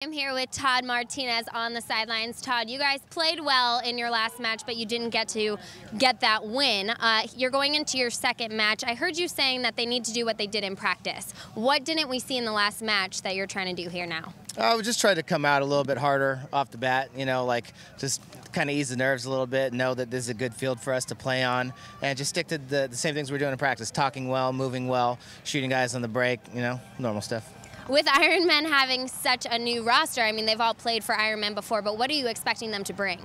I'm here with Todd Martinez on the sidelines. Todd, you guys played well in your last match, but you didn't get that win. You're going into your second match. I heard you saying that they need to do what they did in practice. What didn't we see in the last match that you're trying to do here now? We just tried to come out a little bit harder off the bat, you know, like just kind of ease the nerves a little bit, know that this is a good field for us to play on, and just stick to the same things we're doing in practice, talking well, moving well, shooting guys on the break, you know, normal stuff. With Ironmen having such a new roster, I mean, they've all played for Ironmen before, but what are you expecting them to bring?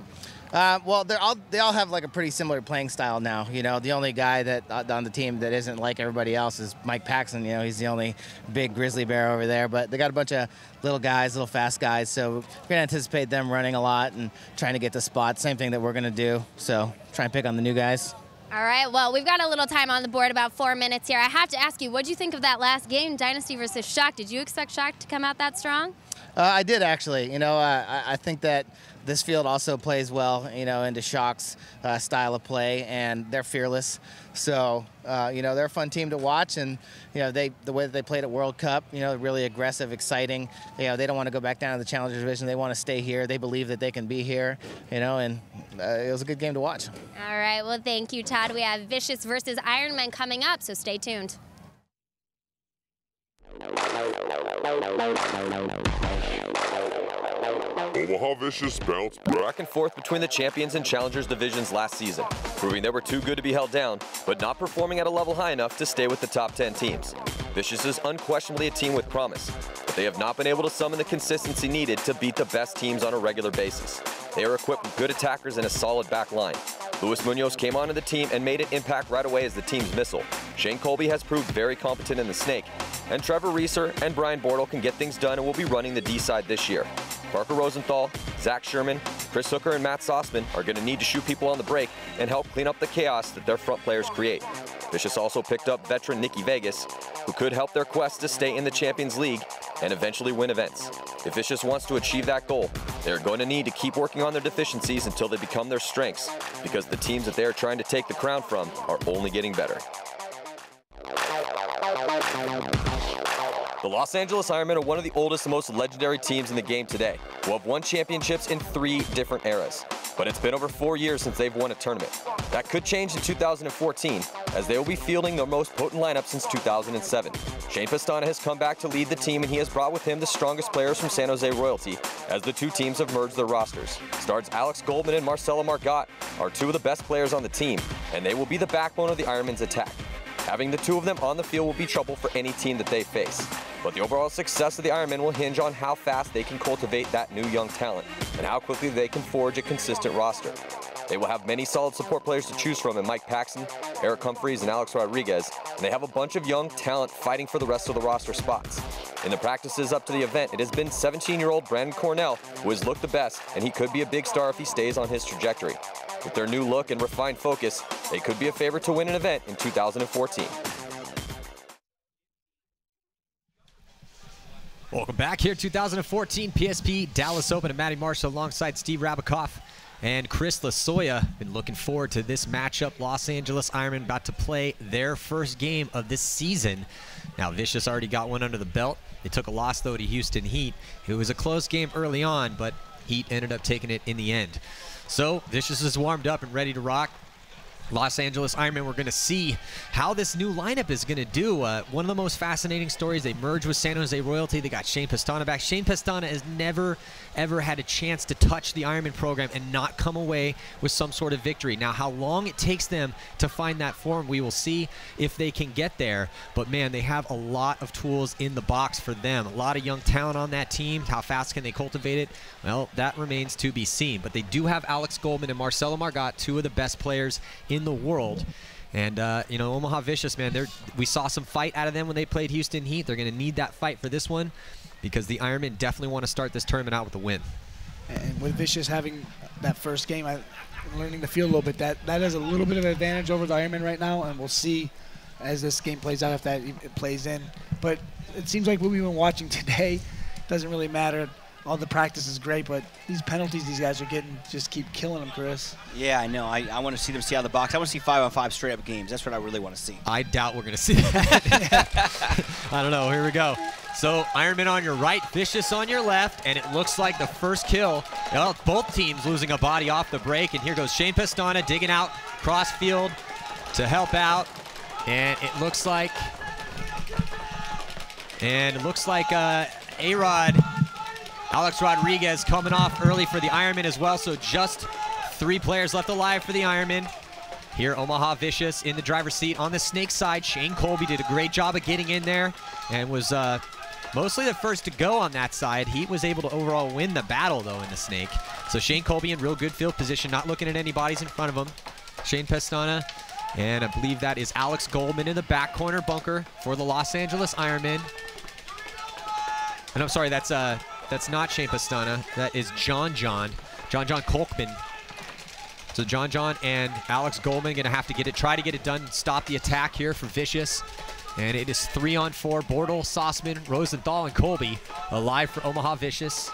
Well, they all have like a pretty similar playing style now. You know, the only guy that on the team that isn't like everybody else is Mike Paxton. You know, he's the only big grizzly bear over there. But they got a bunch of little guys, little fast guys. So we're gonna anticipate them running a lot and trying to get to spots. Same thing that we're gonna do. So try and pick on the new guys. All right, well, we've got a little time on the board, about 4 minutes here. I have to ask you, what did you think of that last game, Dynasty versus Shock? Did you expect Shock to come out that strong? I did, actually. You know, I think that this field also plays well, you know, into Shock's style of play, and they're fearless. So, you know, they're a fun team to watch, and, you know, the way that they played at World Cup, you know, really aggressive, exciting. You know, they don't want to go back down to the Challenger Division. They want to stay here. They believe that they can be here, you know, and it was a good game to watch. All right, well, thank you, Todd. We have Vicious versus Ironmen coming up, so stay tuned. Omaha Vicious bounced back and forth between the champions and challengers divisions last season, proving they were too good to be held down, but not performing at a level high enough to stay with the top 10 teams. Vicious is unquestionably a team with promise, but they have not been able to summon the consistency needed to beat the best teams on a regular basis. They are equipped with good attackers and a solid back line. Luis Munoz came onto the team and made an impact right away as the team's missile. Shane Colby has proved very competent in the Snake, and Trevor Reeser and Brian Bortle can get things done and will be running the D side this year. Parker Rosenthal, Zach Sherman, Chris Hooker, and Matt Sossman are going to need to shoot people on the break and help clean up the chaos that their front players create. Vicious also picked up veteran Nicky Vegas, who could help their quest to stay in the Champions League and eventually win events. If Vicious wants to achieve that goal, they're going to need to keep working on their deficiencies until they become their strengths, because the teams that they are trying to take the crown from are only getting better. The Los Angeles Ironmen are one of the oldest and most legendary teams in the game today, who have won championships in 3 different eras. But it's been over 4 years since they've won a tournament. That could change in 2014, as they will be fielding their most potent lineup since 2007. Shane Pastana has come back to lead the team, and he has brought with him the strongest players from San Jose Royalty, as the two teams have merged their rosters. Stars Alex Goldman and Marcelo Margot are 2 of the best players on the team, and they will be the backbone of the Ironmen's attack. Having the 2 of them on the field will be trouble for any team that they face. But the overall success of the Ironmen will hinge on how fast they can cultivate that new young talent and how quickly they can forge a consistent roster. They will have many solid support players to choose from in Mike Paxton, Eric Humphreys, and Alex Rodriguez, and they have a bunch of young talent fighting for the rest of the roster spots. In the practices up to the event, it has been 17-year-old Brandon Cornell who has looked the best, and he could be a big star if he stays on his trajectory. With their new look and refined focus, they could be a favorite to win an event in 2014. Welcome back here, 2014 PSP Dallas Open, and Matty Marshall alongside Steve Rabikoff and Chris Lasoya. Been looking forward to this matchup. Los Angeles Ironmen about to play their first game of this season. Now, Vicious already got one under the belt. They took a loss, though, to Houston Heat. It was a close game early on, but Heat ended up taking it in the end. So, Vicious is warmed up and ready to rock. Los Angeles Ironmen, we're going to see how this new lineup is going to do. One of the most fascinating stories, they merged with San Jose Royalty. They got Shane Pastana back. Shane Pastana has never, ever had a chance to touch the Ironman program and not come away with some sort of victory. Now, how long it takes them to find that form, we will see if they can get there. But, man, they have a lot of tools in the box for them. A lot of young talent on that team. How fast can they cultivate it? Well, that remains to be seen. But they do have Alex Goldman and Marcelo Margot, 2 of the best players in the world. And you know, Omaha Vicious, man, we saw some fight out of them when they played Houston Heat. They're going to need that fight for this one, because the Ironmen definitely want to start this tournament out with a win. And with Vicious having that first game, I'm learning to feel a little bit that has a little bit of an advantage over the Ironmen right now, and we'll see as this game plays out if that it plays in. But it seems like what we've been watching today doesn't really matter. all the practice is great, but these penalties these guys are getting just keep killing them, Chris. Yeah, I know. I want to see them see out of the box. I want to see 5-on-5 straight-up games. That's what I really want to see. I doubt we're going to see that. I don't know. Here we go. So Ironman on your right, Vicious on your left, and it looks like the first kill. Well, both teams losing a body off the break, and here goes Shane Pastana digging out cross field to help out, and it looks like A-Rod, Alex Rodriguez coming off early for the Ironman as well, so just 3 players left alive for the Ironman. Here, Omaha Vicious in the driver's seat on the snake side. Shane Colby did a great job of getting in there and was mostly the first to go on that side. He was able to overall win the battle, though, in the snake. So Shane Colby in real good field position, not looking at any bodies in front of him. Shane Pastana, and I believe that is Alex Goldman in the back corner bunker for the Los Angeles Ironmen. And I'm sorry, that's not Shane Pastana. That is John Kolkman. So John and Alex Goldman going to have to try to get it done, stop the attack here for Vicious. And it is 3-on-4. Bortle, Sossman, Rosenthal, and Colby alive for Omaha Vicious.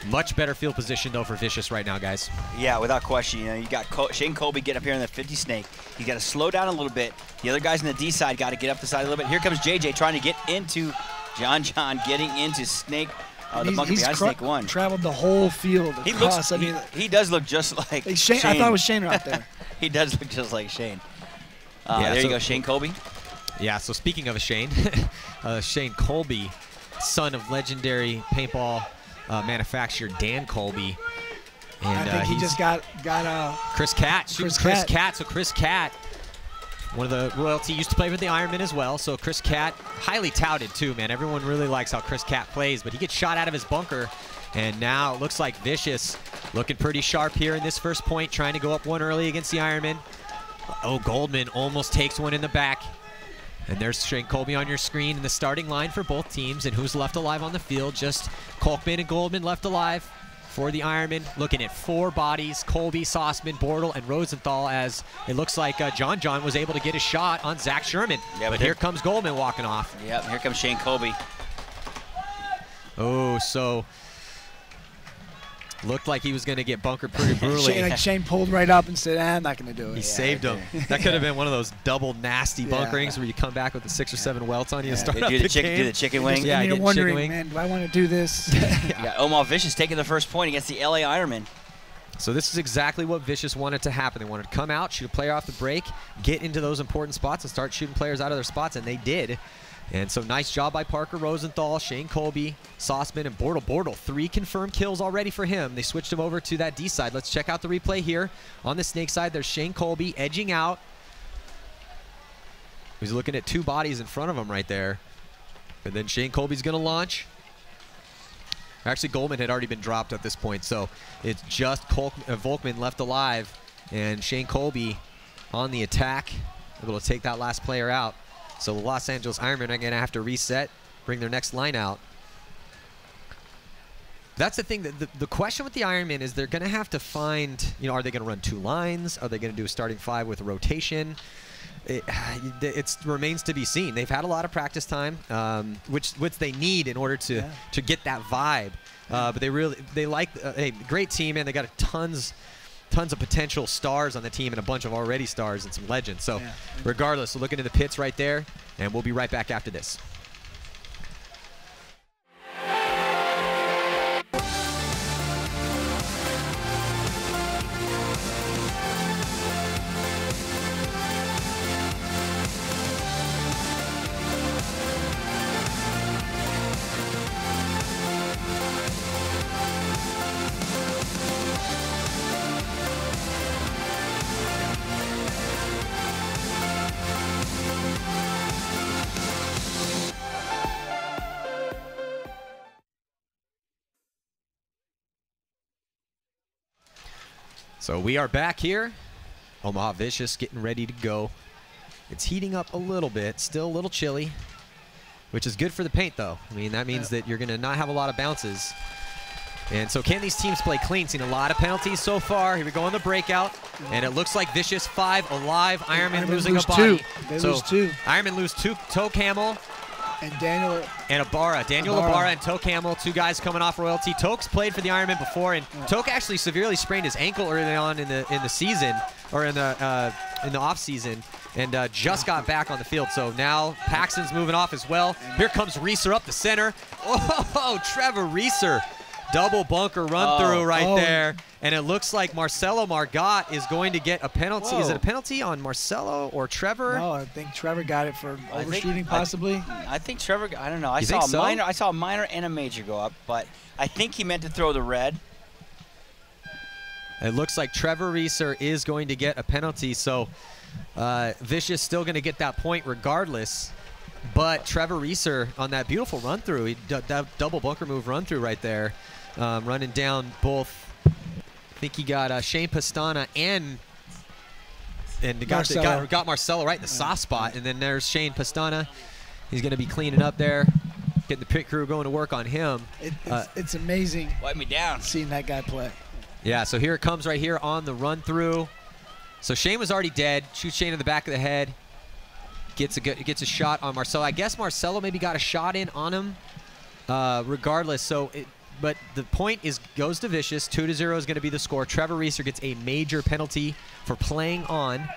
Much better field position, though, for Vicious right now, guys. Yeah, without question. You know, you got Shane Colby getting up here in the 50 snake. You got to slow down a little bit. The other guys on the D side got to get up the side a little bit. Here comes JJ trying to get into John getting into snake. The bunker behind snake 1. Traveled the whole field across. He does look just like Shane. I thought it was Shane right there. He does look just like Shane. There you go, Shane Colby. Yeah, so speaking of a Shane, Shane Colby, son of legendary paintball manufacturer Dan Colby. And I think he just got Chris Catt. Chris Catt. So Chris Catt, one of the royalty, used to play with the Ironmen as well. So Chris Catt, highly touted too, man. Everyone really likes how Chris Catt plays, but he gets shot out of his bunker. And now it looks like Vicious looking pretty sharp here in this first point, trying to go up 1 early against the Ironmen. Oh, Goldman almost takes one in the back. And there's Shane Colby on your screen in the starting line for both teams. And who's left alive on the field? Just Kolkman and Goldman left alive for the Ironmen. Looking at 4 bodies, Colby, Sossman, Bortle, and Rosenthal, as it looks like John was able to get a shot on Zach Sherman. Yeah, but here comes Goldman walking off. Yep, here comes Shane Colby. Oh, so looked like he was going to get bunkered pretty brutally. Shane pulled right up and said, I'm not going to do it. He saved him. That could have been one of those double nasty bunkerings where you come back with the 6 or 7 welts on you and start up the game. Do the chicken wing. Yeah, you're wondering, man, do I want to do this? Yeah, Omaha Vicious taking the first point against the LA Ironmen. So this is exactly what Vicious wanted to happen. They wanted to come out, shoot a player off the break, get into those important spots, and start shooting players out of their spots, and they did. And so nice job by Parker Rosenthal, Shane Colby, Sossman, and Bortle. Bortle, 3 confirmed kills already for him. They switched him over to that D side. Let's check out the replay here. On the snake side, there's Shane Colby edging out. He's looking at 2 bodies in front of him right there. And then Shane Colby's going to launch. Actually, Goldman had already been dropped at this point, so it's just Volkman left alive, and Shane Colby on the attack, able to take that last player out. So the Los Angeles Ironmen are going to have to reset, bring their next line out. That's the thing. The question with the Ironmen is they're going to have to find, you know, are they going to run 2 lines? Are they going to do a starting 5 with a rotation? It remains to be seen. They've had a lot of practice time, which they need in order to get that vibe. But they like a great team, and they got tons of potential stars on the team and a bunch of already stars and some legends. So regardless, we'll look into the pits right there, and we'll be right back after this. So we are back here. Omaha Vicious getting ready to go. It's heating up a little bit, still a little chilly, which is good for the paint, though. I mean, that means that you're going to not have a lot of bounces. And so can these teams play clean? Seen a lot of penalties so far. Here we go on the breakout. And it looks like Vicious 5 alive. Ironman losing a body. They lose 2. Ironman lose 2 toe camel. And Daniel. And Daniel Ibarra and Toke Hamill, 2 guys coming off royalty. Toke's played for the Ironmen before, and Toke actually severely sprained his ankle early on in the season, or in the off season, and just got back on the field. So now Paxton's moving off as well. Here comes Reeser up the center. Oh, Trevor Reeser. Double bunker run through right there. And it looks like Marcelo Margot is going to get a penalty. Whoa. Is it a penalty on Marcelo or Trevor? No, I think Trevor got it for overshooting possibly. I think Trevor, I don't know. I saw a minor and a major go up, but I think he meant to throw the red. It looks like Trevor Reeser is going to get a penalty, so Vicious still going to get that point regardless. But Trevor Reeser on that beautiful run through, that double bunker move run through right there, running down both. I think he got Shane Pastana and got Marcelo right in the soft spot. And then there's Shane Pastana. He's going to be cleaning up there, getting the pit crew going to work on him. It's amazing. Wipe me down. Seeing that guy play. Yeah, so here it comes right here on the run through. So Shane was already dead. Shoots Shane in the back of the head. Gets a shot on Marcelo. I guess Marcelo maybe got a shot in on him. Regardless, but the point goes to Vicious. 2-0 is going to be the score. Trevor Reeser gets a major penalty for playing on.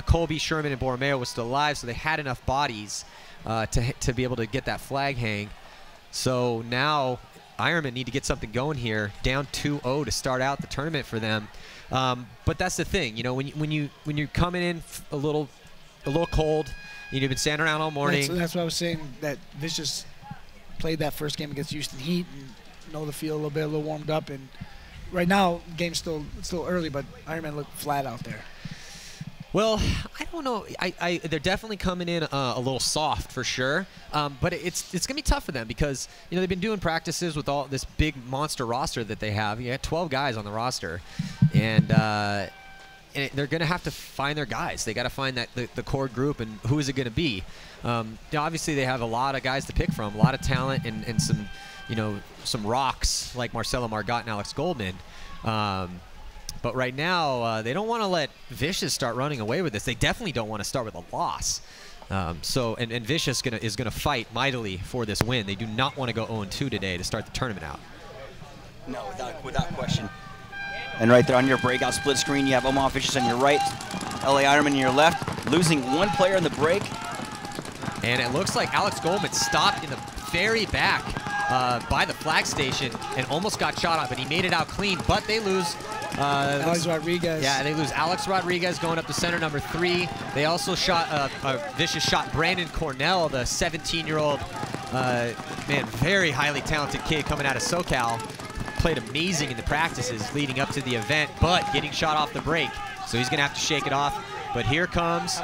Colby, Sherman, and Borromeo was still alive, so they had enough bodies to be able to get that flag hang. So now Ironmen need to get something going here. Down 2-0 to start out the tournament for them. But that's the thing, you know, when you're coming in a little cold, you've been standing around all morning. That's what I was saying, that Vicious played that first game against Houston Heat and know the field a little warmed up. And right now, game's still early, but Ironmen look flat out there. Well, I don't know. They're definitely coming in a little soft for sure. But it's going to be tough for them because, you know, they've been doing practices with all this big monster roster that they have. You have 12 guys on the roster. And they're going to have to find their guys. They got to find the core group, and who is it going to be? Obviously, they have a lot of guys to pick from, a lot of talent, and some, you know, some rocks like Marcelo Margot and Alex Goldman. But right now, they don't want to let Vicious start running away with this. They definitely don't want to start with a loss. And Vicious is gonna fight mightily for this win. They do not want to go 0-2 today to start the tournament out. No, without question. And right there on your breakout split screen, you have Omaha Vicious on your right, LA Ironmen on your left, losing one player in the break. And it looks like Alex Goldman stopped in the very back by the flag station and almost got shot at, but he made it out clean. But they lose Alex Rodriguez. Yeah, they lose Alex Rodriguez going up to center, number 3. They also shot Vicious shot Brandon Cornell, the 17-year-old very highly talented kid coming out of SoCal. Played amazing in the practices leading up to the event, but getting shot off the break. So he's gonna have to shake it off. But here comes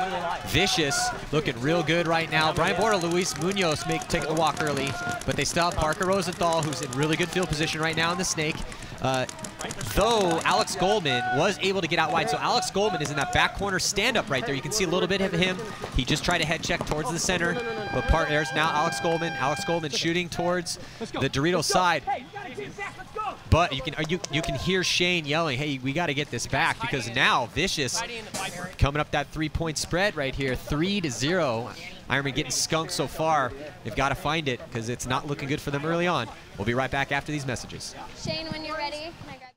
Vicious, looking real good right now. Brian Borda, Luis Munoz taking the walk early, but they still have Parker Rosenthal, who's in really good field position right now in the snake. Though Alex Goldman was able to get out wide. So Alex Goldman is in that back corner stand-up right there. You can see a little bit of him. He just tried to head check towards the center. But there's now Alex Goldman. Alex Goldman shooting towards the Doritos side. But you can hear Shane yelling, hey, we got to get this back, because now Vicious coming up that 3-point spread right here, 3-0. Ironmen getting skunked so far. They've got to find it because it's not looking good for them early on. We'll be right back after these messages. Shane, when you're ready, can I grab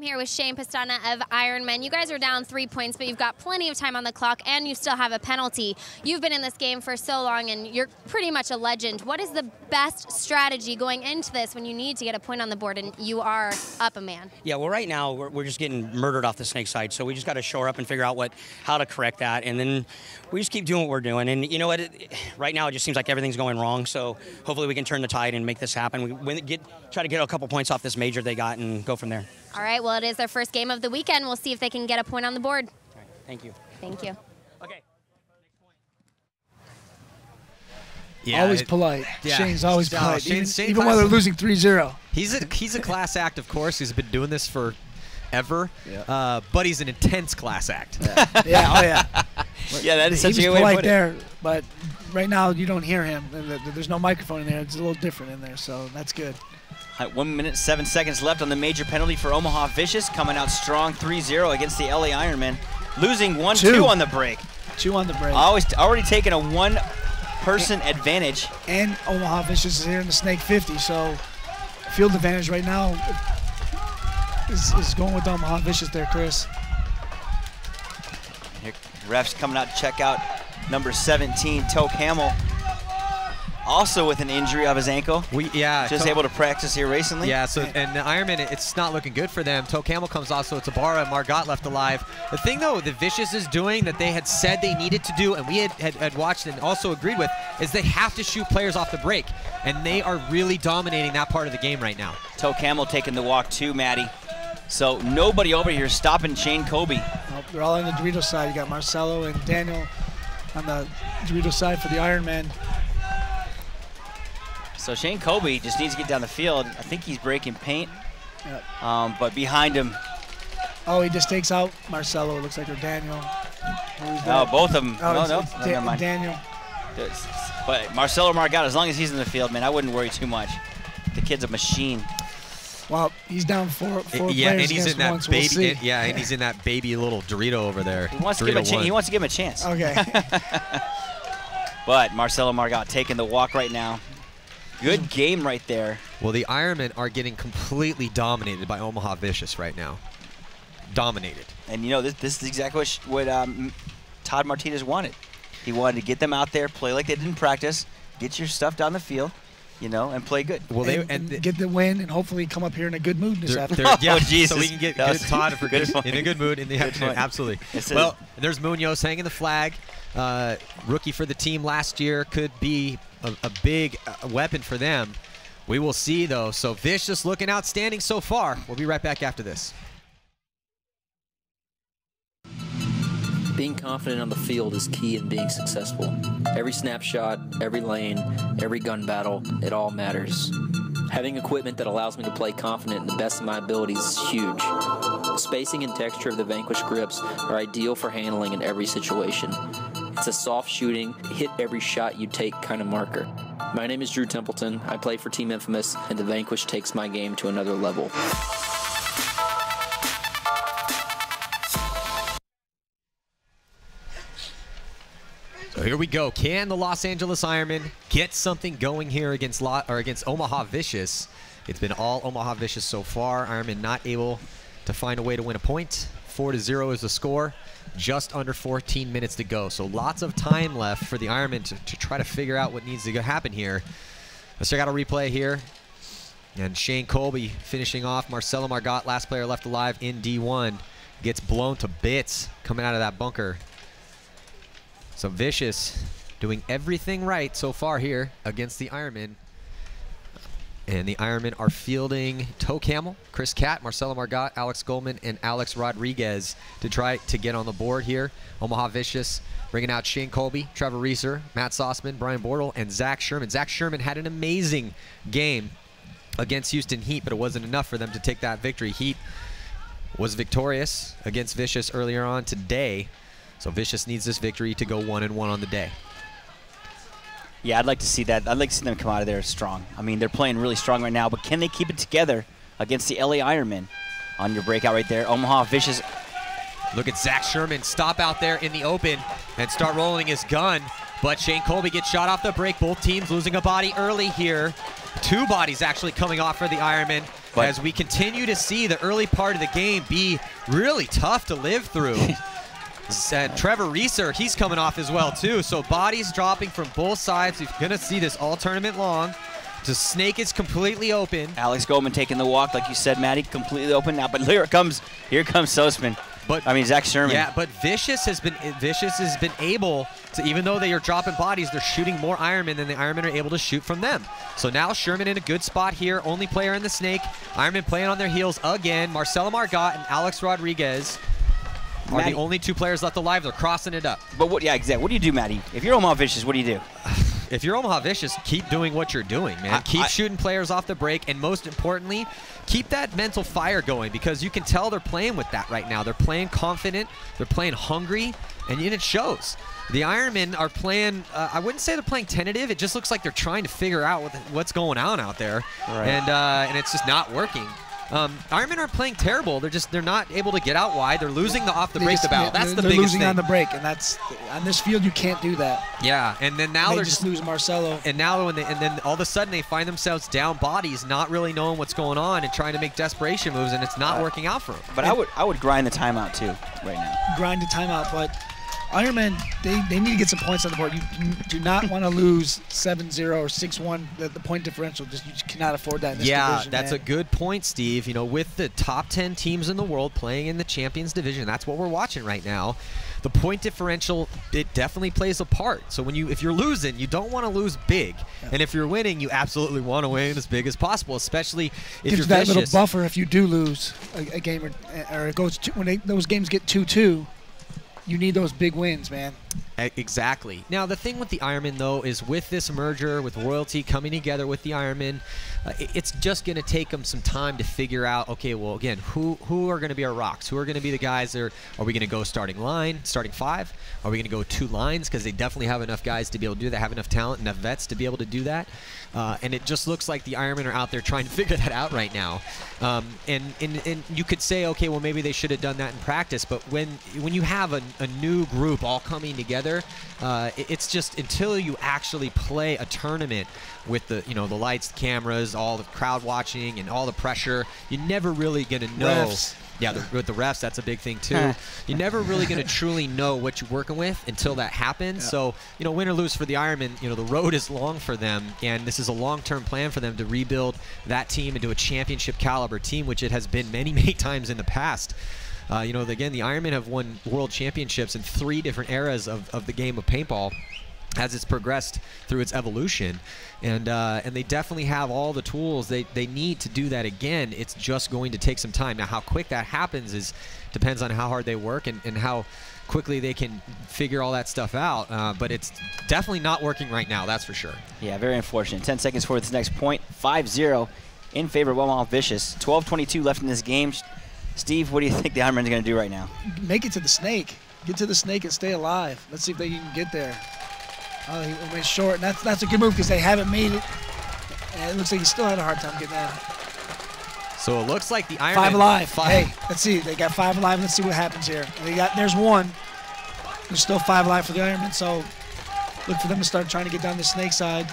here with Shane Pastana of Ironmen. You guys are down 3 points, but you've got plenty of time on the clock, and you still have a penalty. You've been in this game for so long, and you're pretty much a legend. What is the best strategy going into this when you need to get a point on the board and you are up a man? Yeah, well, right now we're just getting murdered off the snake side, so we just got to shore up and figure out how to correct that, and then we just keep doing what we're doing. And you know what? Right now it just seems like everything's going wrong, so hopefully we can turn the tide and make this happen. We try to get a couple points off this major they got and go from there. All right, well, it is their first game of the weekend. We'll see if they can get a point on the board. All right, thank you. Thank you. Okay. Yeah, always polite. Yeah. Shane's always polite, Shane even while they're losing 3-0. He's a class act, of course. He's been doing this for ever, but he's an intense class act. Yeah, oh yeah. Yeah, that is such a good way to polite put it. there, but right now you don't hear him. There's no microphone in there. It's a little different in there, so that's good. 1 minute, 7 seconds left on the major penalty for Omaha Vicious, coming out strong 3-0 against the LA Ironmen, losing 1-2 on the break. 2 on the break. Already taking a one-person advantage. And Omaha Vicious is here in the Snake 50, so field advantage right now is going with Omaha Vicious there, Chris. Here, refs coming out to check out number 17, Toke Hamill. Also with an injury of his ankle. Just able to practice here recently. Yeah, so and the Ironman, it's not looking good for them. Toke Hamill comes off, so it's Ibarra and Margot left alive. The thing, though, the Vicious is doing that they had said they needed to do, and we had watched and also agreed with, is they have to shoot players off the break, and they are really dominating that part of the game right now. Toke Hamill taking the walk too, Maddie. So nobody over here stopping Shane Colby. Well, they're all on the Dorito side. You got Marcelo and Daniel on the Dorito side for the Ironmen. So Shane Colby just needs to get down the field. I think he's breaking paint, but behind him. Oh, he just takes out Marcelo. It looks like, or Daniel. No, both of them. Oh, no, never mind. Daniel. But Marcelo Margot, as long as he's in the field, man, I wouldn't worry too much. The kid's a machine. Well, he's down four players and he's in that once. baby. We'll and he's in that baby little Dorito over there. He wants to give him a chance. Okay. But Marcelo Margot taking the walk right now. Good game right there. Well, the Ironmen are getting completely dominated by Omaha Vicious right now. Dominated. And you know, this is exactly what Todd Martinez wanted. He wanted to get them out there, play like they didn't practice, get your stuff down the field, you know, and play good. Well, and get the win, and hopefully come up here in a good mood this afternoon. Yeah, oh, Jesus. So we can get Todd for in a good mood in the afternoon. Absolutely. Well, there's Munoz hanging the flag. Rookie for the team last year, could be a big weapon for them. We will see, though. So Vicious looking outstanding so far. We'll be right back after this. Being confident on the field is key in being successful. Every snapshot, every lane, every gun battle, it all matters. Having equipment that allows me to play confident in the best of my abilities is huge. The spacing and texture of the Vanquish grips are ideal for handling in every situation. It's a soft shooting, hit every shot you take kind of marker. My name is Drew Templeton. I play for Team Infamous, and the Vanquish takes my game to another level. So here we go. Can the Los Angeles Ironmen get something going here against Omaha Vicious? It's been all Omaha Vicious so far. Ironmen not able to find a way to win a point. 4-0 is the score. Just under 14 minutes to go. So lots of time left for the Ironmen to try to figure out what needs to happen here. Let's check out a replay here. And Shane Colby finishing off. Marcelo Margot, last player left alive in D1, gets blown to bits coming out of that bunker. So Vicious doing everything right so far here against the Ironmen. And the Ironmen are fielding Toke Hamill, Chris Catt, Marcelo Margot, Alex Goldman, and Alex Rodriguez to try to get on the board here. Omaha Vicious bringing out Shane Colby, Trevor Reeser, Matt Sossman, Brian Bortle, and Zach Sherman. Zach Sherman had an amazing game against Houston Heat, but it wasn't enough for them to take that victory. Heat was victorious against Vicious earlier on today. So Vicious needs this victory to go 1-1 on the day. Yeah, I'd like to see that. I'd like to see them come out of there strong. I mean, they're playing really strong right now, but can they keep it together against the LA Ironmen? On your breakout right there, Omaha Vicious. Look at Zach Sherman stop out there in the open and start rolling his gun, but Shane Colby gets shot off the break. Both teams losing a body early here. Two bodies actually coming off for the Ironmen. But as we continue to see the early part of the game be really tough to live through. And Trevor Reeser, he's coming off as well too. So bodies dropping from both sides. You're gonna see this all tournament long. The snake is completely open. Alex Goldman taking the walk, like you said, Maddie, completely open now. But here comes Sosman. Zach Sherman. Yeah, but Vicious has been able to, even though they are dropping bodies, they're shooting more Ironmen than the Ironmen are able to shoot from them. So now Sherman in a good spot here, only player in the snake. Ironmen playing on their heels again. Marcelo Margot and Alex Rodriguez are the only 2 players left alive. They're crossing it up. But what do you do, Maddie? If you're Omaha Vicious, what do you do? If you're Omaha Vicious, keep doing what you're doing, man. Keep shooting players off the break, and most importantly, keep that mental fire going, because you can tell they're playing with that right now. They're playing confident, they're playing hungry, and it shows. The Ironmen are playing, I wouldn't say they're playing tentative. It just looks like they're trying to figure out what's going on out there, right. And it's just not working. Ironmen aren't playing terrible. They're not able to get out wide. They're losing the off the break battle. That's the biggest thing. They're losing on the break, and that's on this field you can't do that. Yeah, and then now they're just lose Marcelo. And now and then all of a sudden they find themselves down bodies, not really knowing what's going on and trying to make desperation moves, and it's not working out for them. But I would grind the timeout too right now. Grind the timeout, but Ironmen, they need to get some points on the board. You do not want to lose 7-0 or 6-1. The point differential, you just cannot afford that in this division. That's a good point, Steve. You know, with the top 10 teams in the world playing in the Champions Division, that's what we're watching right now. The point differential, it definitely plays a part. So if you're losing, you don't want to lose big. Yeah. And if you're winning, you absolutely want to win as big as possible, especially if you're that vicious. Little buffer if you do lose a game or it goes when those games get 2-2. You need those big wins, man. Exactly. Now, the thing with the Ironmen, though, is with this merger, with Royalty coming together with the Ironmen, it's just going to take them some time to figure out, okay, well, again, who are going to be our rocks? Who are going to be the guys that are we going to go starting 5? Are we going to go 2 lines? Because they definitely have enough guys to be able to do that, have enough talent, enough vets to be able to do that. And it just looks like the Ironmen are out there trying to figure that out right now. And you could say, okay, well, maybe they should have done that in practice. But when you have a new group all coming together, it's just until you actually play a tournament with the the lights, the cameras, all the crowd watching, and all the pressure, you're never really gonna know. Refs. Yeah, with the refs, that's a big thing too. You're never really going to truly know what you're working with until that happens. Yeah. So, win or lose for the Ironmen, the road is long for them, and this is a long-term plan for them to rebuild that team into a championship caliber team, which it has been many, many times in the past. Again, the Ironmen have won world championships in 3 different eras of the game of paintball as it's progressed through its evolution, and they definitely have all the tools they need to do that again. It's just going to take some time. Now, how quick that happens depends on how hard they work and how quickly they can figure all that stuff out, but it's definitely not working right now, that's for sure. Yeah, very unfortunate. 10 seconds for this next point. 5-0 in favor of Omaha Vicious. 12:22 left in this game. Steve, what do you think the Ironmen are going to do right now? Make it to the snake. Get to the snake and stay alive. Let's see if they can get there. Oh, he went short, and that's a good move because they haven't made it. And it looks like he still had a hard time getting at it. So it looks like the Ironmen 5 alive. Hey, let's see. They got 5 alive. Let's see what happens here. There's 1. There's still 5 alive for the Ironmen. So look for them to start trying to get down the snake side.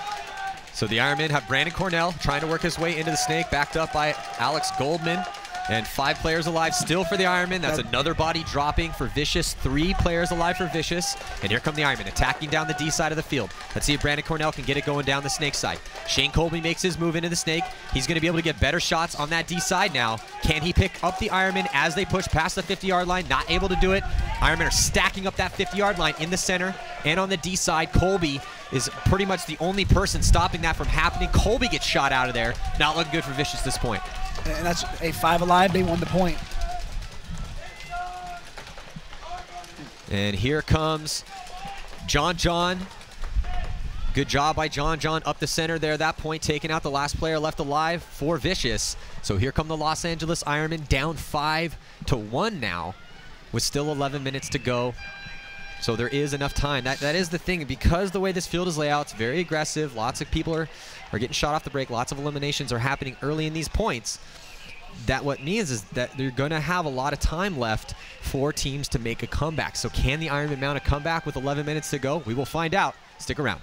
So the Ironmen have Brandon Cornell trying to work his way into the snake, backed up by Alex Goldman. And 5 players alive still for the Ironmen. That's another body dropping for Vicious. 3 players alive for Vicious. And here come the Ironmen attacking down the D side of the field. Let's see if Brandon Cornell can get it going down the snake side. Shane Colby makes his move into the snake. He's going to be able to get better shots on that D side now. Can he pick up the Ironmen as they push past the 50-yard line? Not able to do it. Ironmen are stacking up that 50-yard line in the center and on the D side. Colby is pretty much the only person stopping that from happening. Colby gets shot out of there. Not looking good for Vicious this point. And that's a 5 alive. They won the point. And here comes John. Good job by John up the center there. That point taking out the last player left alive for Vicious. So here come the Los Angeles Ironmen down 5-1 now with still 11 minutes to go. So there is enough time. That is the thing. Because the way this field is laid out, it's very aggressive. Lots of people are getting shot off the break. Lots of eliminations are happening early in these points. That what means is that they're going to have a lot of time left for teams to make a comeback. So can the Ironmen mount a comeback with 11 minutes to go? We will find out. Stick around.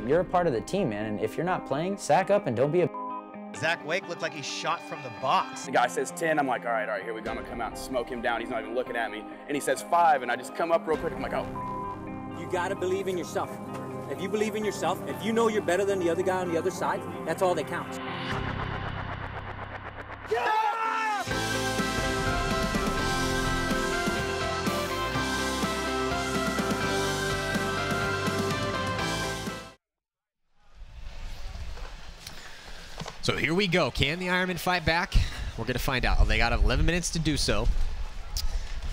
you're a part of the team, man. And if you're not playing, sack up and don't be a. Zach Wake looked like he shot from the box. The guy says 10, I'm like, all right, here we go. I'm gonna come out and smoke him down. He's not even looking at me. And he says 5, and I just come up real quick. I'm like, oh. You gotta believe in yourself. If you believe in yourself, if you know you're better than the other guy on the other side, that's all that counts. So here we go. Can the Ironmen fight back? We're going to find out. They got 11 minutes to do so.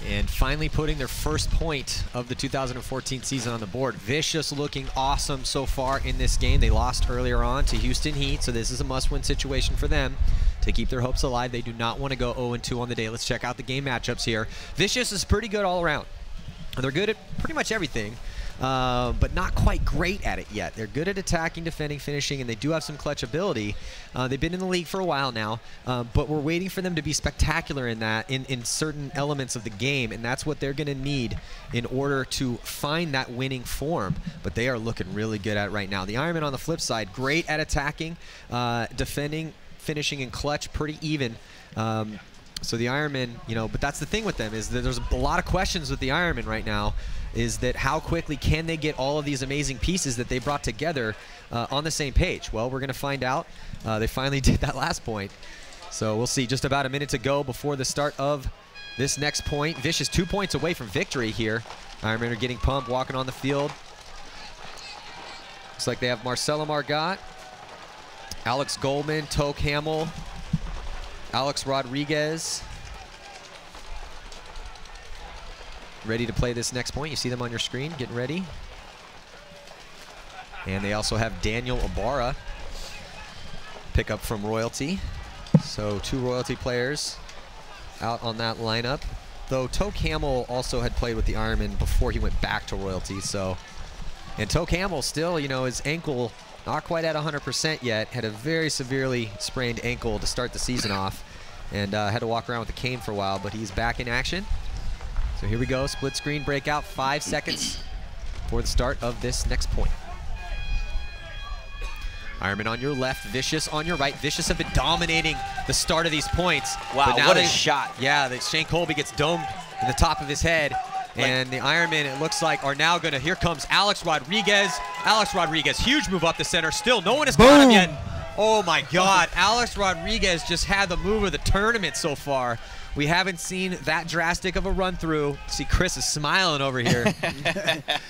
And finally putting their first point of the 2014 season on the board. Vicious looking awesome so far in this game. They lost earlier on to Houston Heat, so this is a must-win situation for them to keep their hopes alive. They do not want to go 0-2 on the day. Let's check out the game matchups here. Vicious is pretty good all around. They're good at pretty much everything. But not quite great at it yet. They're good at attacking, defending, finishing, and they do have some clutch ability. They've been in the league for a while now, but we're waiting for them to be spectacular in that, in certain elements of the game, and that's what they're going to need in order to find that winning form. But they are looking really good at it right now. The Ironmen on the flip side, great at attacking, defending, finishing, and clutch, pretty even. So the Ironmen, you know, but that's the thing with them, is that there's a lot of questions with the Ironmen right now, is that how quickly can they get all of these amazing pieces that they brought together on the same page? Well, we're going to find out. They finally did that last point. So we'll see. Just about a minute to go before the start of this next point. Vicious 2 points away from victory here. Ironmen are getting pumped, walking on the field. Looks like they have Marcelo Margot, Alex Goldman, Toke Hamill, Alex Rodriguez, ready to play this next point. You see them on your screen, getting ready. And they also have Daniel Ibarra, pick up from Royalty. So 2 Royalty players out on that lineup. Though Toke Hamill also had played with the Ironmen before he went back to Royalty. So, and Toke Hamill still, you know, his ankle not quite at 100% yet. Had a very severely sprained ankle to start the season off, and had to walk around with a cane for a while, but he's back in action. So here we go, split screen breakout, 5 seconds for the start of this next point. Ironmen on your left, Vicious on your right. Vicious have been dominating the start of these points. Wow, what a shot. Yeah, Shane Colby gets domed in the top of his head. And the Ironmen, it looks like, are now going to, here comes Alex Rodriguez. Alex Rodriguez, huge move up the center. Still, no one has caught him yet. Oh my God, Alex Rodriguez just had the move of the tournament so far. We haven't seen that drastic of a run through. See, Chris is smiling over here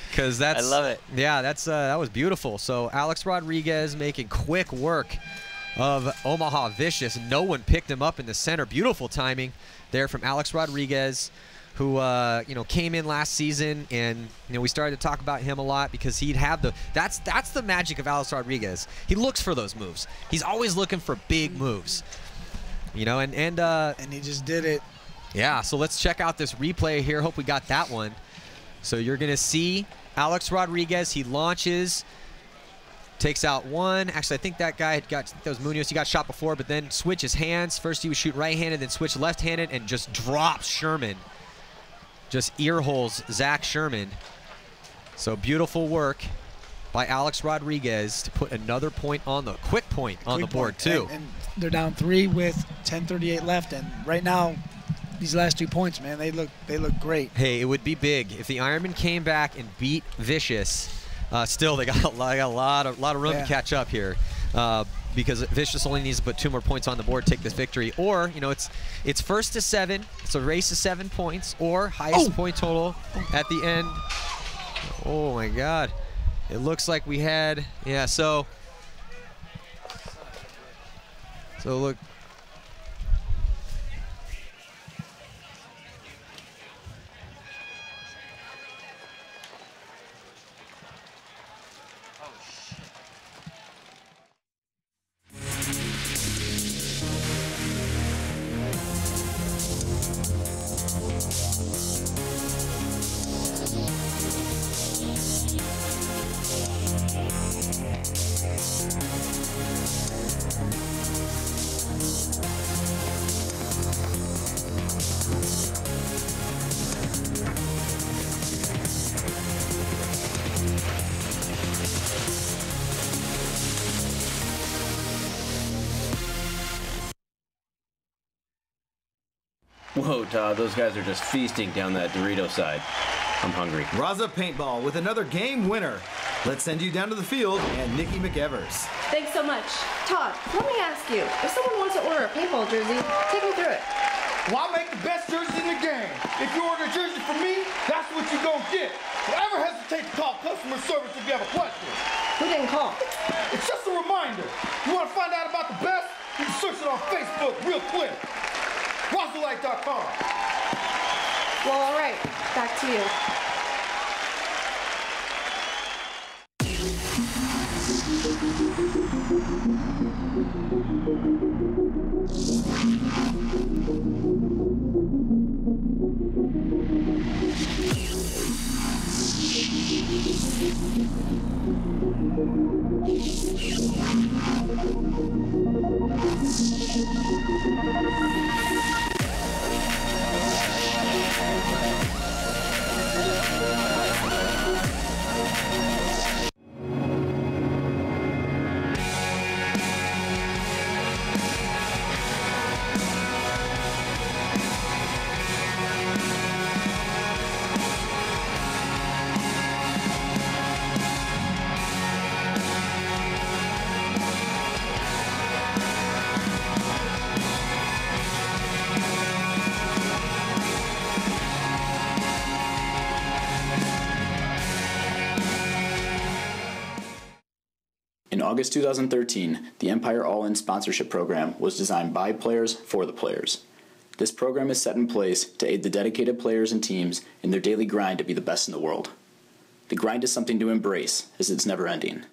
because that's. I love it. Yeah, that's that was beautiful. So Alex Rodriguez making quick work of Omaha Vicious. No one picked him up in the center. Beautiful timing there from Alex Rodriguez, who you know, came in last season, and you know, we started to talk about him a lot because he'd have the that's the magic of Alex Rodriguez. He looks for those moves. He's always looking for big moves. You know, and he just did it. Yeah, so let's check out this replay here. Hope we got that one. So you're going to see Alex Rodriguez. He launches, takes out one. Actually, I think that guy had got, that was Munoz. He got shot before, but then switches hands. First he would shoot right-handed, then switch left-handed, and just drops Sherman. Just ear holes Zach Sherman. So beautiful work by Alex Rodriguez to put another point on the quick point on the board too. And they're down 3 with 10:38 left, and right now, these last 2 points, man, they look great. Hey, it would be big if the Ironmen came back and beat Vicious. Still, they got a lot of room to catch up here, because Vicious only needs to put 2 more points on the board to take this victory. Or, you know, it's first to 7. It's a race to 7 points, or highest point total at the end. Oh my God. It looks like we had, yeah, so look. Whoa, Todd, those guys are just feasting down that Dorito side. I'm hungry. Raza Paintball with another game winner. Let's send you down to the field and Nikki McEvers. Thanks so much. Todd, let me ask you, if someone wants to order a paintball jersey, take me through it. Well, I make the best jerseys in the game. If you order a jersey from me, that's what you're going to get. Don't ever hesitate to call customer service if you have a question. Who didn't call? It's just a reminder. You want to find out about the best? You can search it on Facebook real quick. RazaLight.com. Well, all right. Back to you. In August 2013, the Empire All-In sponsorship program was designed by players for the players. This program is set in place to aid the dedicated players and teams in their daily grind to be the best in the world. The grind is something to embrace, as it's never ending.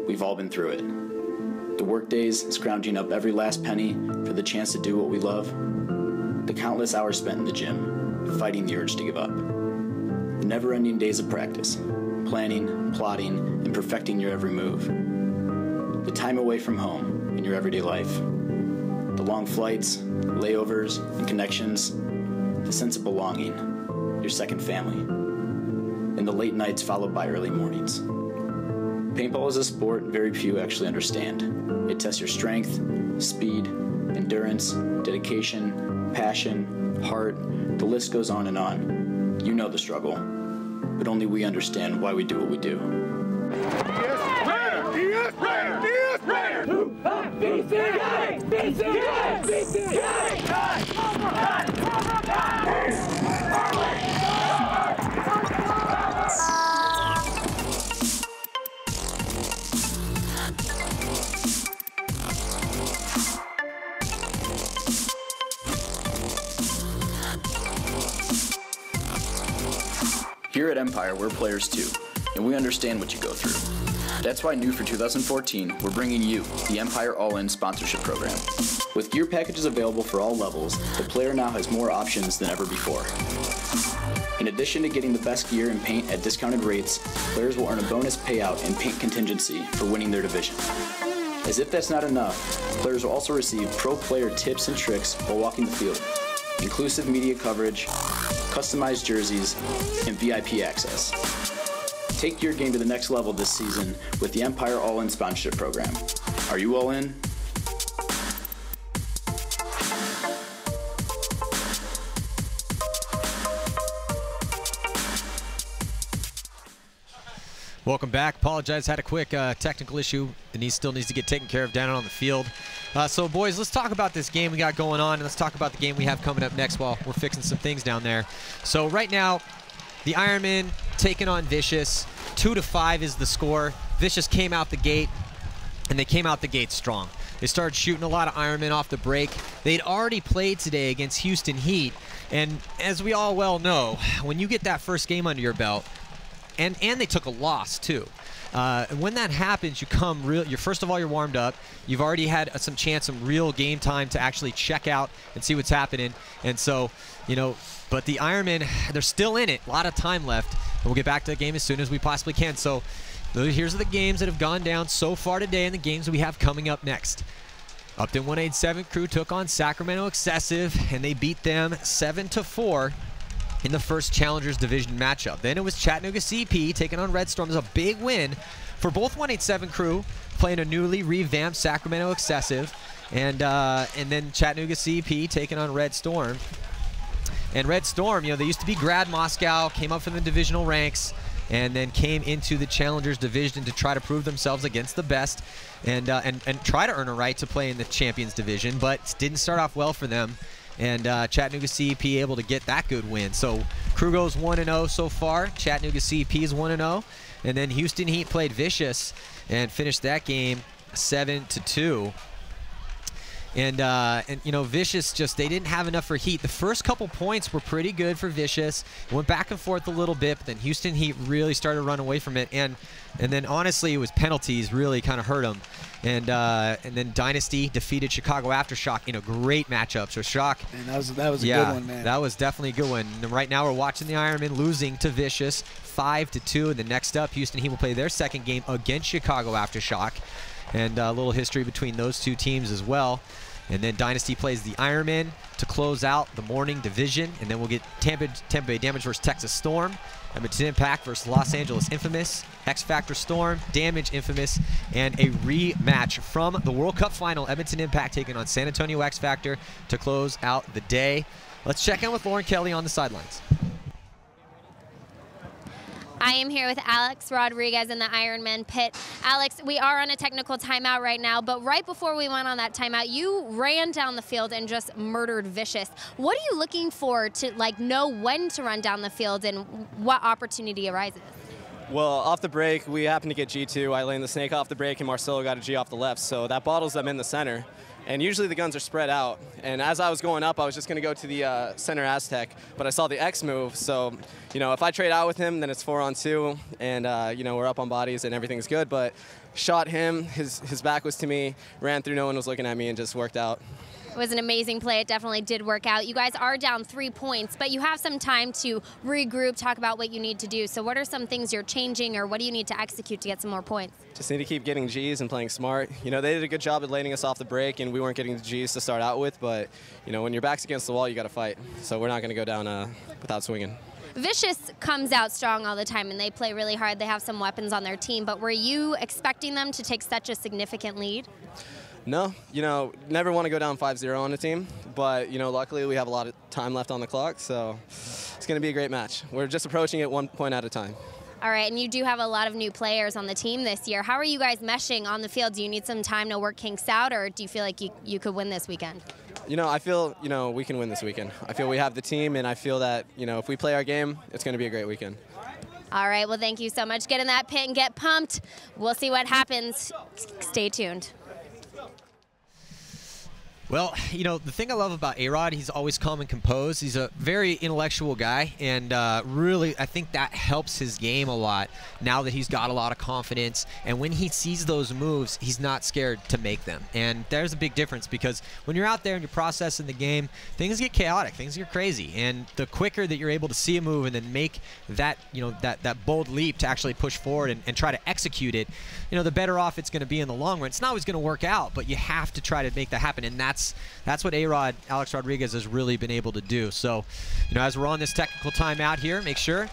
We've all been through it. The work days, scrounging up every last penny for the chance to do what we love. The countless hours spent in the gym, fighting the urge to give up. The never-ending days of practice, planning, plotting, and perfecting your every move. The time away from home in your everyday life. The long flights, layovers, and connections. The sense of belonging, your second family. And the late nights followed by early mornings. Paintball is a sport very few actually understand. It tests your strength, speed, endurance, dedication, passion, heart. The list goes on and on. You know the struggle, but only we understand why we do what we do. Here at Empire, we're players too, and we understand what you go through. That's why new for 2014, we're bringing you the Empire All-In sponsorship program. With gear packages available for all levels, the player now has more options than ever before. In addition to getting the best gear and paint at discounted rates, players will earn a bonus payout and paint contingency for winning their division. As if that's not enough, players will also receive pro player tips and tricks while walking the field, inclusive media coverage, customized jerseys, and VIP access. Take your game to the next level this season with the Empire All-In sponsorship program. Are you all in? Welcome back. Apologize, had a quick technical issue, and he still needs to get taken care of down on the field. So, boys, let's talk about this game we got going on, and let's talk about the game we have coming up next while we're fixing some things down there. So, right now, the Ironmen taking on Vicious. 2-5 is the score. Vicious came out the gate, and they came out the gate strong. They started shooting a lot of Ironmen off the break. They'd already played today against Houston Heat, and as we all well know, when you get that first game under your belt, and they took a loss too. When that happens, you come first of all, you're warmed up. You've already had some real game time to actually check out and see what's happening. And so, but the Ironmen, they're still in it. A lot of time left. And we'll get back to the game as soon as we possibly can. So here's the games that have gone down so far today and the games we have coming up next. Upton 187 crew took on Sacramento Excessive, and they beat them 7-4. In the first Challengers Division matchup. Then it was Chattanooga CP taking on Red Storm. It was a big win for both 187 crew, playing a newly revamped Sacramento Excessive, and then Chattanooga CP taking on Red Storm. And Red Storm, you know, they used to be Grad Moscow, came up from the divisional ranks, and then came into the Challengers division to try to prove themselves against the best and try to earn a right to play in the Champions division, but didn't start off well for them. And Chattanooga CP able to get that good win. So crew goes 1-0 so far. Chattanooga CP is 1-0. And then Houston Heat played Vicious and finished that game 7-2. And you know, Vicious just, they didn't have enough for Heat. The first couple points were pretty good for Vicious. It went back and forth a little bit, but then Houston Heat really started to run away from it. And then honestly, it was penalties really kind of hurt them. And then Dynasty defeated Chicago Aftershock in a great matchup. So Shock, and that was a good one, man. That was definitely a good one. And right now we're watching the Ironmen losing to Vicious 5-2. And then next up, Houston Heat will play their second game against Chicago Aftershock. And a little history between those two teams as well. And then Dynasty plays the Ironmen to close out the morning division. And then we'll get Tampa Bay Damage versus Texas Storm, Edmonton Impact versus Los Angeles Infamous, X Factor Storm, Damage Infamous, and a rematch from the World Cup final, Edmonton Impact taking on San Antonio X Factor to close out the day. Let's check in with Lauren Kelly on the sidelines. I am here with Alex Rodriguez in the Ironman pit. Alex, we are on a technical timeout right now, but right before we went on that timeout, you ran down the field and just murdered Vicious. What are you looking for to know when to run down the field and what opportunity arises? Well, off the break, we happened to get G2. I laned the snake off the break, and Marcelo got a G off the left, so that bottles them in the center. And usually the guns are spread out. And as I was going up, I was just going to go to the center Aztec, but I saw the X move. So, you know, if I trade out with him, then it's 4-on-2, and, you know, we're up on bodies and everything's good. But shot him, his back was to me, ran through, no one was looking at me, and just worked out. It was an amazing play. It definitely did work out. You guys are down 3 points, but you have some time to regroup, talk about what you need to do. So what are some things you're changing, or what do you need to execute to get some more points? Just need to keep getting Gs and playing smart. You know, they did a good job at landing us off the break, and we weren't getting the Gs to start out with, but, you know, when your back's against the wall, you got to fight. So we're not going to go down without swinging. Vicious comes out strong all the time, and they play really hard. They have some weapons on their team, but were you expecting them to take such a significant lead? No, you know, never want to go down 5-0 on a team, but, you know, luckily we have a lot of time left on the clock, so it's going to be a great match. We're just approaching it 1 point at a time. All right, and you do have a lot of new players on the team this year. How are you guys meshing on the field? Do you need some time to work kinks out, or do you feel like you could win this weekend? You know, I feel, you know, we can win this weekend. I feel we have the team, and I feel that, you know, if we play our game, it's going to be a great weekend. All right, well, thank you so much. Get in that pit and get pumped. We'll see what happens. Stay tuned. Well, you know, the thing I love about A-Rod, he's always calm and composed. He's a very intellectual guy, and really, I think that helps his game a lot now that he's got a lot of confidence. And when he sees those moves, he's not scared to make them. And there's a big difference, because when you're out there and you're processing the game, things get chaotic, things get crazy. And the quicker that you're able to see a move and then make that, you know, that bold leap to actually push forward and try to execute it, you know, the better off it's going to be in the long run. It's not always going to work out, but you have to try to make that happen. And that's what A-Rod, Alex Rodriguez, has really been able to do. So, you know, as we're on this technical timeout here, make sure,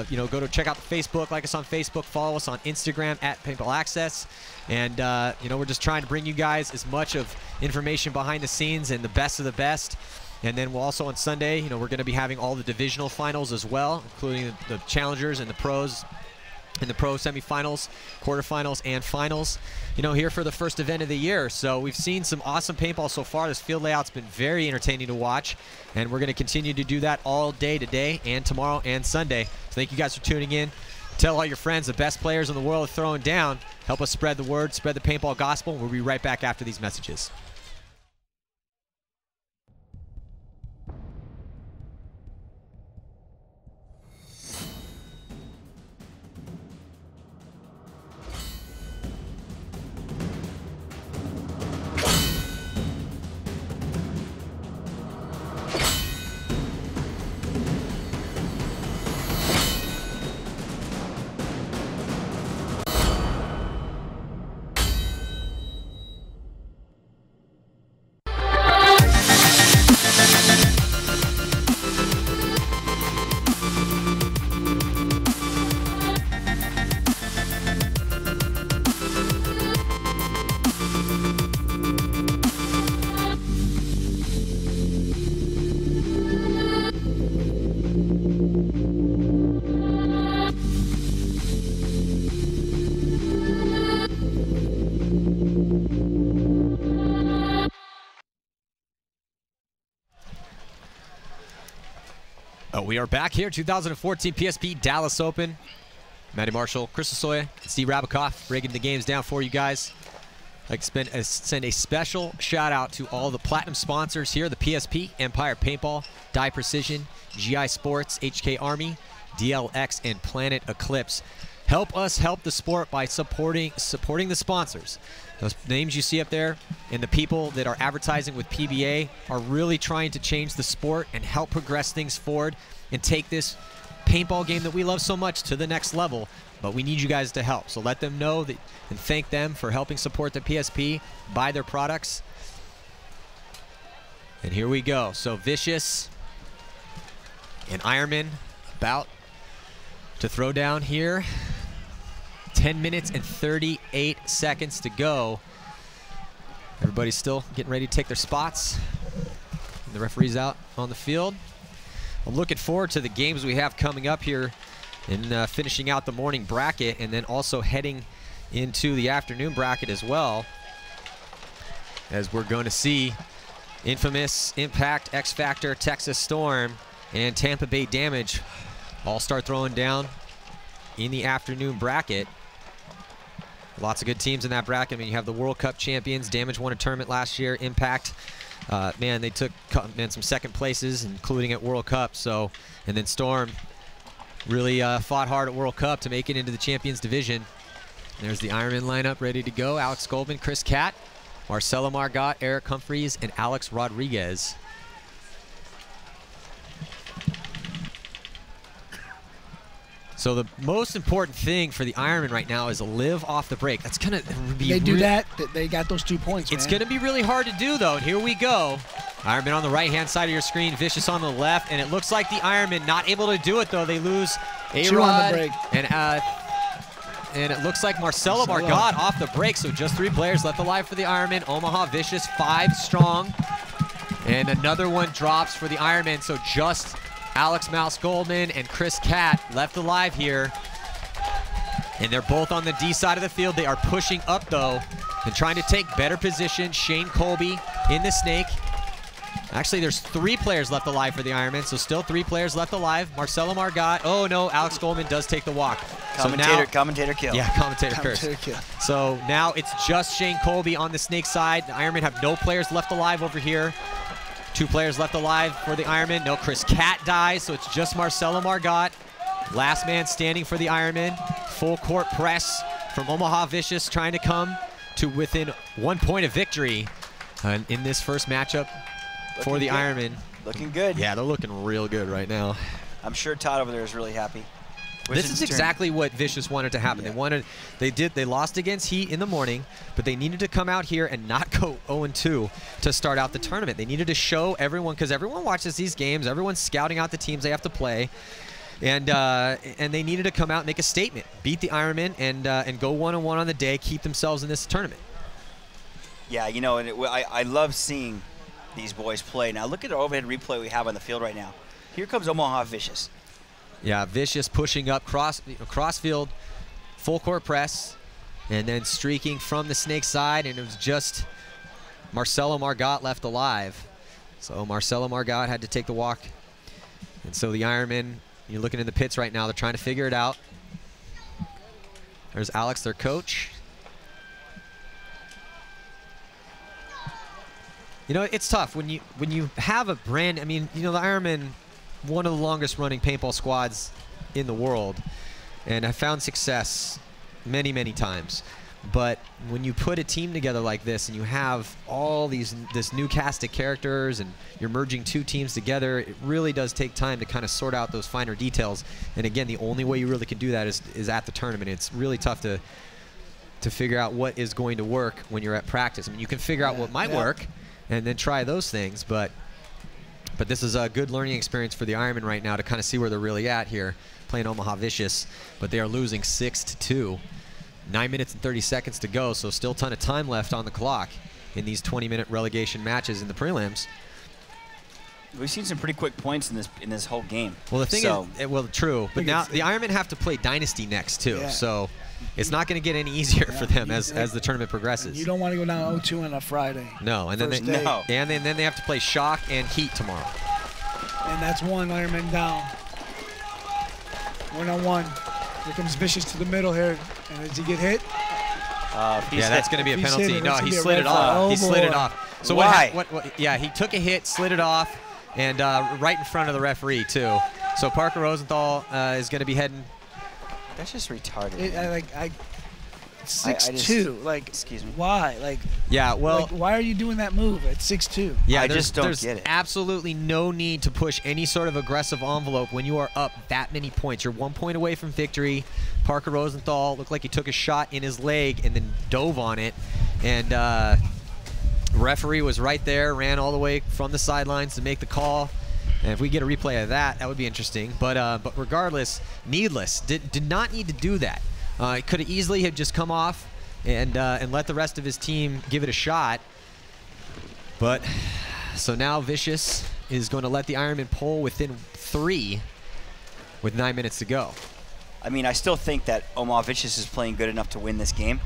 you know, go to check out the Facebook, like us on Facebook, follow us on Instagram at Paintball Access. And, you know, we're just trying to bring you guys as much of information behind the scenes and the best of the best. And then we'll also on Sunday, you know, we're going to be having all the divisional finals as well, including the challengers and the pros in the pro semifinals, quarterfinals, and finals, you know, here for the first event of the year. So we've seen some awesome paintball so far. This field layout's been very entertaining to watch, and we're going to continue to do that all day today and tomorrow and Sunday. So thank you guys for tuning in. Tell all your friends the best players in the world are throwing down. Help us spread the word, spread the paintball gospel. We'll be right back after these messages. We are back here, 2014 PSP Dallas Open. Matty Marshall, Chris Lasoya, Steve Rabakoff breaking the games down for you guys. I'd like to send a special shout out to all the platinum sponsors here, the PSP, Empire Paintball, Die Precision, GI Sports, HK Army, DLX, and Planet Eclipse. Help us help the sport by supporting the sponsors. Those names you see up there and the people that are advertising with PBA are really trying to change the sport and help progress things forward and take this paintball game that we love so much to the next level. But we need you guys to help. So let them know that and thank them for helping support the PSP, buy their products. And here we go. So Vicious and Ironmen about to throw down here. 10 minutes and 38 seconds to go. Everybody's still getting ready to take their spots. And the referee's out on the field. I'm looking forward to the games we have coming up here and finishing out the morning bracket and then also heading into the afternoon bracket as well, as we're going to see Infamous, Impact, X Factor, Texas Storm, and Tampa Bay Damage all start throwing down in the afternoon bracket. Lots of good teams in that bracket. I mean, you have the World Cup champions. Damage won a tournament last year. Impact, man, they took some second places, including at World Cup. So, and then Storm really fought hard at World Cup to make it into the champions division. There's the Ironman lineup ready to go. Alex Goldman, Chris Catt, Marcelo Margot, Eric Humphreys, and Alex Rodriguez. So the most important thing for the Ironman right now is live off the break. That's gonna be. They do that. They got those 2 points. It's gonna be really hard to do though. And here we go. Ironman on the right-hand side of your screen, Vicious on the left, and it looks like the Ironman not able to do it though. They lose A-Rod and it looks like Marcelo Margot off the break. So just 3 players left alive for the Ironman. Omaha Vicious 5 strong, and another one drops for the Ironman. So just Alex Mouse Goldman and Chris Catt left alive here. And they're both on the D side of the field. They are pushing up though and trying to take better position. Shane Colby in the snake. Actually, there's 3 players left alive for the Ironman, so still 3 players left alive. Marcelo Margot. Oh no, Alex Goldman does take the walk. Commentator kill. Yeah, commentator curse. So now it's just Shane Colby on the snake side. The Ironman have no players left alive over here. 2 players left alive for the Ironman. No, Chris Catt dies, so it's just Marcelo Margot. Last man standing for the Ironman. Full court press from Omaha Vicious, trying to come to within 1 point of victory in this first matchup for the Ironman. Looking good. Yeah, they're looking real good right now. I'm sure Todd over there is really happy. This is exactly what Vicious wanted to happen. Yeah. They lost against Heat in the morning, but they needed to come out here and not go 0-2 to start out the tournament. They needed to show everyone, because everyone watches these games, everyone's scouting out the teams they have to play, and they needed to come out and make a statement, beat the Ironman, and go 1-1 on the day, keep themselves in this tournament. Yeah, you know, and I love seeing these boys play. Now look at the overhead replay we have on the field right now. Here comes Omaha Vicious. Yeah, Vicious pushing up cross field, full court press, and then streaking from the snake side, and it was just Marcelo Margot left alive. So Marcelo Margot had to take the walk. And so the Ironmen, you're looking in the pits right now, they're trying to figure it out. There's Alex, their coach. You know, it's tough when you have a brand. I mean, you know, the Ironmen, one of the longest running paintball squads in the world, and I found success many, many times. But when you put a team together like this and you have all this new cast of characters and you're merging 2 teams together, it really does take time to kind of sort out those finer details. And again, the only way you really can do that is at the tournament. It's really tough to figure out what is going to work when you're at practice. I mean, you can figure out what might work and then try those things, but this is a good learning experience for the Ironmen right now to kind of see where they're really at here, playing Omaha Vicious, but they are losing 6-2. 9 minutes and 30 seconds to go, so still a ton of time left on the clock in these 20-minute relegation matches in the prelims. We've seen some pretty quick points in this whole game. Well, the thing is, well, true, but now the Ironmen have to play Dynasty next too, so it's not going to get any easier for them as the tournament progresses. You don't want to go down 0-2 on a Friday. No, and then they have to play Shock and Heat tomorrow. And that's one Ironman down. 1-on-1. Here comes Vicious to the middle here. And does he get hit? Yeah, that's going to be a penalty. No, he slid it flag. off. Oh, He slid it boy. off. So Why? Yeah, he took a hit, slid it off, and right in front of the referee, too. So Parker Rosenthal is going to be heading. That's just retarded. 6'2". Like, excuse me. Why? Like, yeah, well, like, why are you doing that move at 6'2"? Yeah, I there's, just don't there's get it. absolutely no need to push any sort of aggressive envelope when you are up that many points. You're 1 point away from victory. Parker Rosenthal looked like he took a shot in his leg and then dove on it. And referee was right there, ran all the way from the sidelines to make the call. And if we get a replay of that, that would be interesting. But regardless, needless. Did not need to do that. He could have easily have just come off and let the rest of his team give it a shot. But so now Vicious is going to let the Ironmen pull within 3 with 9 minutes to go. I mean, I still think that Omaha Vicious is playing good enough to win this game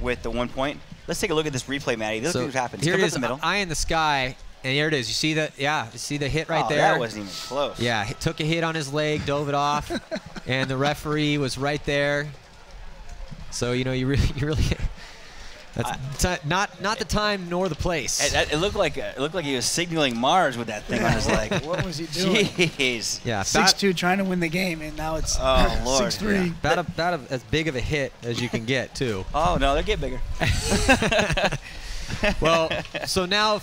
with the 1 point. Let's take a look at this replay, Matty. Look what happens. Here it Come up is, the middle. eye in the sky, and here it is. You see that? Yeah, you see the hit right there? That wasn't even close. Yeah, he took a hit on his leg, dove it off, and the referee was right there. So you know, you really. That's not the time nor the place. It looked like he was signaling Mars with that thing on his leg. What was he doing? Jeez. Yeah, 6'2", trying to win the game, and now it's Lord. 6'3". Yeah. About as big of a hit as you can get, too. Oh, no, they get bigger. Well, so now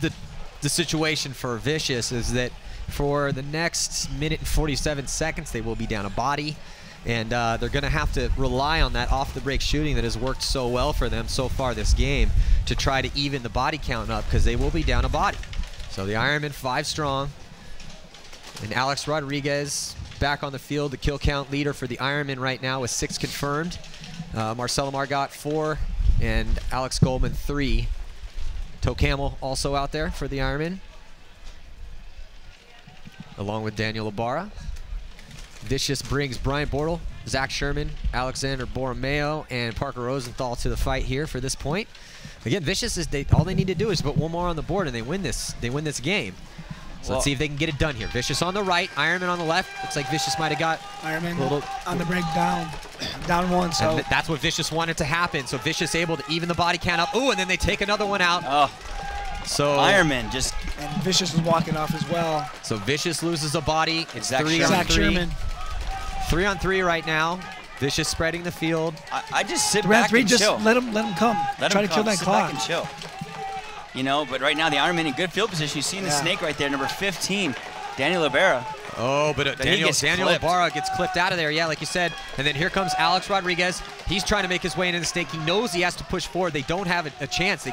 the situation for Vicious is that for the next minute and 47 seconds, they will be down a body. And they're going to have to rely on that off-the-break shooting that has worked so well for them so far this game to try to even the body count up, because they will be down a body. So the Ironmen 5 strong. And Alex Rodriguez back on the field, the kill count leader for the Ironmen right now with 6 confirmed. Marcelo Margot 4 and Alex Goldman 3. Toe Camel also out there for the Ironmen, along with Daniel Ibarra. Vicious brings Brian Bortle, Zach Sherman, Alexander Borromeo, and Parker Rosenthal to the fight here for this point. Again, Vicious is all they need to do is put one more on the board and they win this game. So let's see if they can get it done here. Vicious on the right, Ironman on the left. Looks like Vicious might have got Ironman a little on the break down 1. So and that's what Vicious wanted to happen. So Vicious able to even the body count up. Ooh, and then they take another one out. Oh. So Ironman just. And Vicious is walking off as well. So Vicious loses a body. It's Zach 3 Sherman. on 3. Sherman. 3 on 3 right now. Vicious spreading the field. I just sit 3 on back 3, and just chill. let him come. Try to kill that sit clock. Back and chill. You know, but right now the Ironman in good field position. You've seen the snake right there, number 15, Daniel Ibarra. Oh, but Daniel Ibarra gets clipped out of there, yeah, like you said. And then here comes Alex Rodriguez. He's trying to make his way into the snake. He knows he has to push forward. They don't have a chance.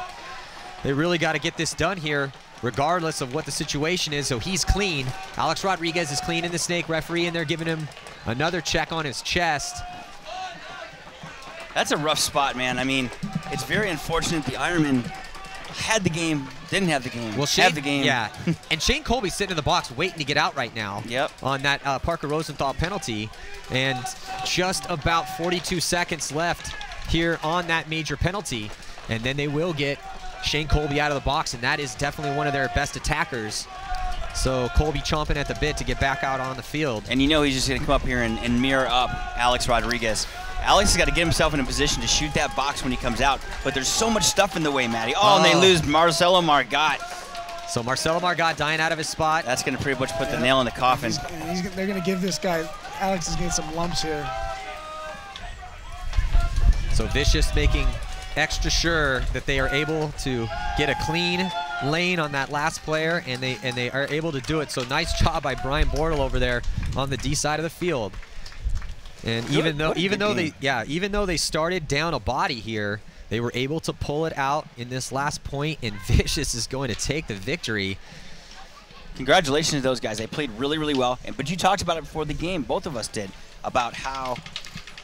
They really got to get this done here, regardless of what the situation is. So he's clean. Alex Rodriguez is clean in the snake. Referee in there giving him another check on his chest. That's a rough spot, man. I mean, it's very unfortunate the Ironman had the game, didn't have the game. Well, have the game. Yeah, and Shane Colby's sitting in the box waiting to get out right now. Yep. On that Parker Rosenthal penalty, and just about 42 seconds left here on that major penalty, and then they will get Shane Colby out of the box, and that is definitely one of their best attackers. So Colby chomping at the bit to get back out on the field. And you know he's just going to come up here and mirror up Alex Rodriguez. Alex has got to get himself in a position to shoot that box when he comes out, but there's so much stuff in the way, Matty. Oh, and they lose Marcelo Margot. So Marcelo Margot dying out of his spot. That's going to pretty much put the nail in the coffin. They're going to give this guy, Alex is getting some lumps here. So Vicious making extra sure that they are able to get a clean lane on that last player, and they are able to do it. So nice job by Brian Bortle over there on the D side of the field. And even though they started down a body here, they were able to pull it out in this last point, and Vicious is going to take the victory. Congratulations to those guys. They played really, really well. But you talked about it before the game, both of us did, about how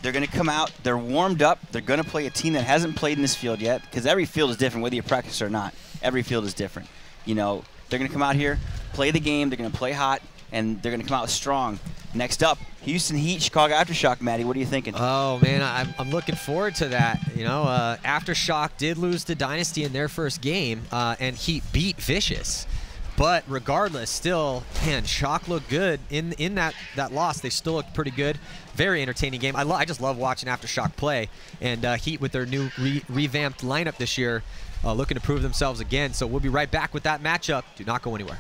they're going to come out, they're warmed up, they're going to play a team that hasn't played in this field yet, because every field is different, whether you practice or not. Every field is different. You know, they're going to come out here, play the game, they're going to play hot, and they're going to come out strong. Next up, Houston Heat, Chicago Aftershock. Matty, what are you thinking? Oh, man, I'm looking forward to that. You know, Aftershock did lose to Dynasty in their first game, and Heat beat Vicious. But regardless, still, man, Shock looked good in that loss. They still looked pretty good. Very entertaining game. I just love watching Aftershock play. And Heat with their new revamped lineup this year, looking to prove themselves again. So we'll be right back with that matchup. Do not go anywhere.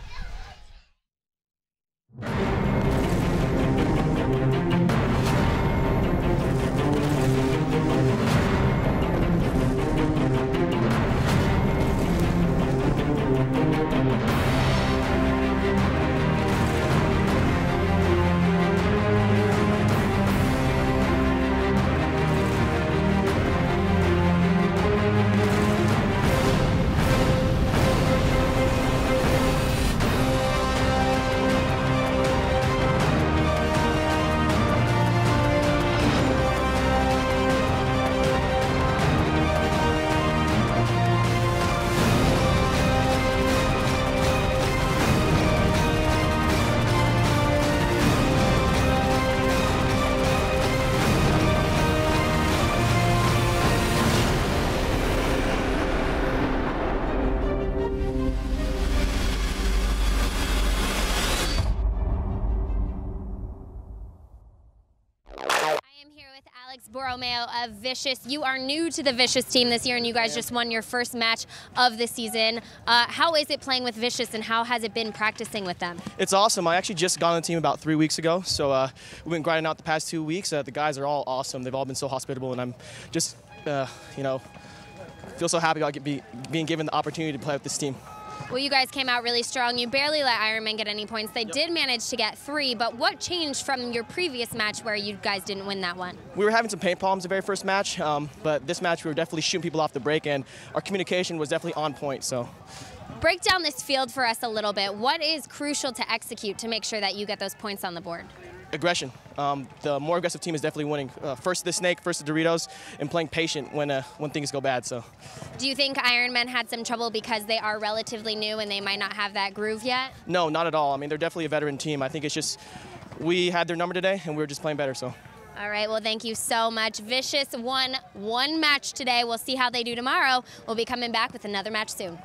Borromeo of Vicious. You are new to the Vicious team this year, and you guys just won your first match of the season. How is it playing with Vicious, and how has it been practicing with them? It's awesome. I actually just got on the team about 3 weeks ago, so we've been grinding out the past 2 weeks. The guys are all awesome. They've all been so hospitable, and I'm just, you know, feel so happy about being given the opportunity to play with this team. Well, you guys came out really strong. You barely let Ironmen get any points. They did manage to get 3, but what changed from your previous match where you guys didn't win that one? We were having some paint problems the very first match, but this match we were definitely shooting people off the break, and our communication was definitely on point. So, break down this field for us a little bit. What is crucial to execute to make sure that you get those points on the board? Aggression. The more aggressive team is definitely winning. First the snake, first the Doritos, and playing patient when things go bad. So, do you think Ironmen had some trouble because they are relatively new and they might not have that groove yet? No, not at all. I mean, they're definitely a veteran team. I think it's just we had their number today and we were just playing better. So. All right, well, thank you so much. Vicious won one match today. We'll see how they do tomorrow. We'll be coming back with another match soon.